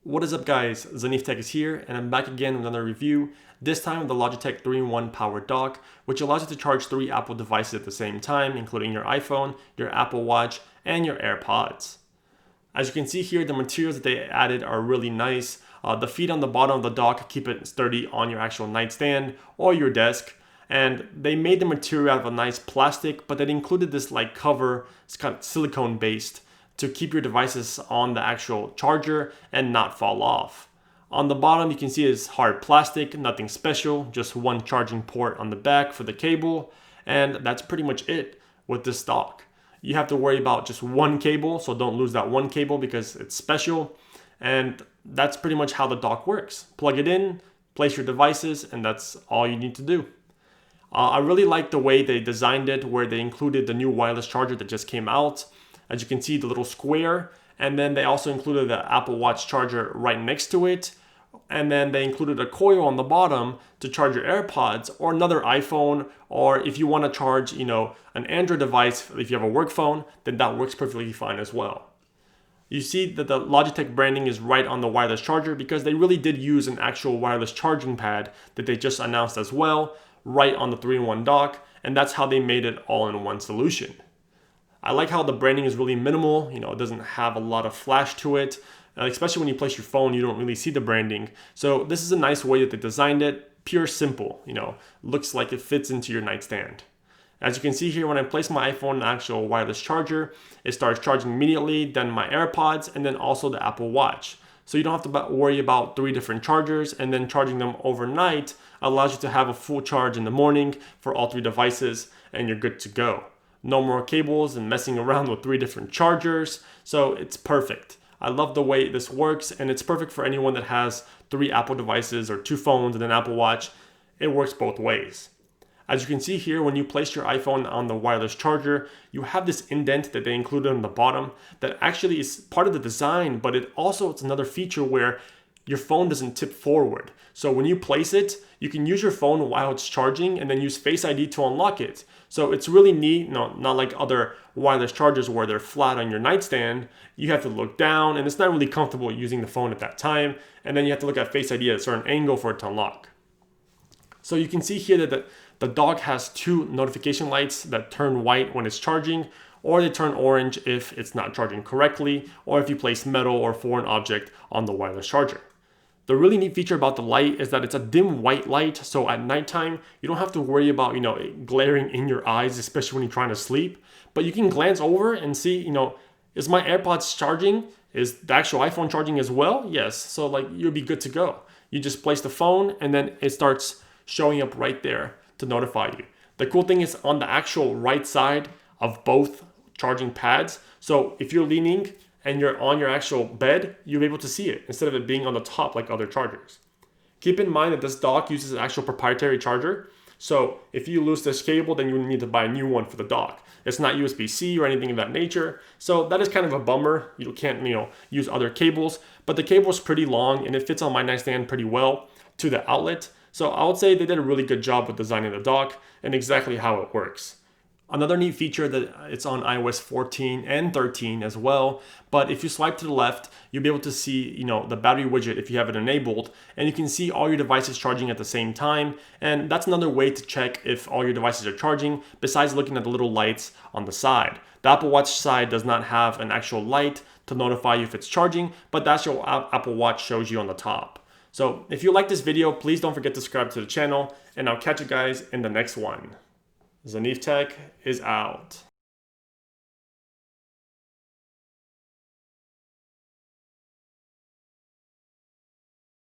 What is up guys, Logitech is here and I'm back again with another review, this time with the Logitech 3-in-1 power dock, which allows you to charge 3 Apple devices at the same time, including your iPhone, your Apple Watch, and your AirPods. As you can see here, the materials that they added are really nice. The feet on the bottom of the dock keep it sturdy on your actual nightstand or your desk. And they made the material out of a nice plastic, but they included this like cover, it's kind of silicone based, to keep your devices on the actual charger and not fall off. On the bottom you can see it's hard plastic, nothing special, just one charging port on the back for the cable, and that's pretty much it with this dock. You have to worry about just one cable, so don't lose that one cable because it's special, and that's pretty much how the dock works. Plug it in, place your devices, and that's all you need to do. I really like the way they designed it, where they included the new wireless charger that just came out. As you can see, the little square, and then they also included the Apple Watch charger right next to it, and then they included a coil on the bottom to charge your AirPods or another iPhone, or if you want to charge, an Android device, if you have a work phone, then that works perfectly fine as well. You see that the Logitech branding is right on the wireless charger because they really did use an actual wireless charging pad that they just announced as well, right on the 3-in-1 dock, and that's how they made it all in one solution. I like how the branding is really minimal, it doesn't have a lot of flash to it, especially when you place your phone, you don't really see the branding. So this is a nice way that they designed it, pure simple, looks like it fits into your nightstand. As you can see here, when I place my iPhone in the actual wireless charger, it starts charging immediately, then my AirPods, and then also the Apple Watch. So you don't have to worry about 3 different chargers, and then charging them overnight allows you to have a full charge in the morning for all 3 devices, and you're good to go. No more cables and messing around with 3 different chargers, so it's perfect. I love the way this works, and it's perfect for anyone that has 3 Apple devices or 2 phones and an Apple Watch. It works both ways. As you can see here, when you place your iPhone on the wireless charger, you have this indent that they included on the bottom that actually is part of the design, but it's another feature where your phone doesn't tip forward. So when you place it, you can use your phone while it's charging and then use Face ID to unlock it. So it's really neat, not like other wireless chargers where they're flat on your nightstand. You have to look down and it's not really comfortable using the phone at that time. And then you have to look at Face ID at a certain angle for it to unlock. So you can see here that the dock has 2 notification lights that turn white when it's charging, or they turn orange if it's not charging correctly, or if you place metal or foreign object on the wireless charger. The really neat feature about the light is that it's a dim white light, so at nighttime, you don't have to worry about, it glaring in your eyes, especially when you're trying to sleep. But you can glance over and see, is my AirPods charging? Is the actual iPhone charging as well? Yes, so you'll be good to go. You just place the phone and then it starts showing up right there to notify you. The cool thing is on the actual right side of both charging pads. So if you're leaning and you're on your actual bed, you'll be able to see it instead of it being on the top like other chargers. Keep in mind that this dock uses an actual proprietary charger. So if you lose this cable, then you need to buy a new one for the dock. It's not USB-C or anything of that nature. So that is kind of a bummer. You can't, use other cables, but the cable is pretty long and it fits on my nightstand pretty well to the outlet. So I would say they did a really good job with designing the dock and exactly how it works. Another neat feature that it's on iOS 14 and 13 as well, but if you swipe to the left, you'll be able to see, the battery widget if you have it enabled, and you can see all your devices charging at the same time, and that's another way to check if all your devices are charging besides looking at the little lights on the side. The Apple Watch side does not have an actual light to notify you if it's charging, but the actual Apple Watch shows you on the top. So if you like this video, please don't forget to subscribe to the channel, and I'll catch you guys in the next one. Logitech is out.